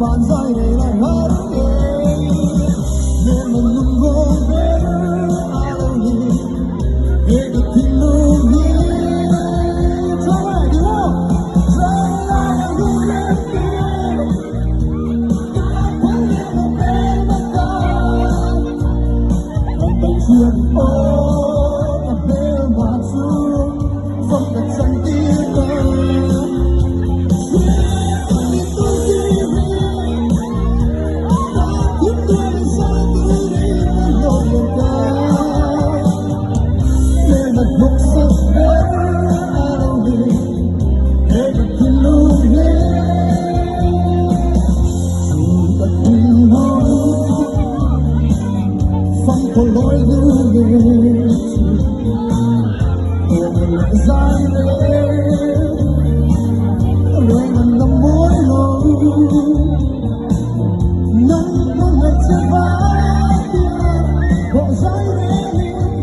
bạn rơi để lại hết nên mình luôn vô về ai đi để được tin luôn đi thôi lại đi không rơi lại luôn lên kia quên đi một bên mất con còn tình duyên ôi là bên mà xuống không cần chân tiếng for Lord, you will.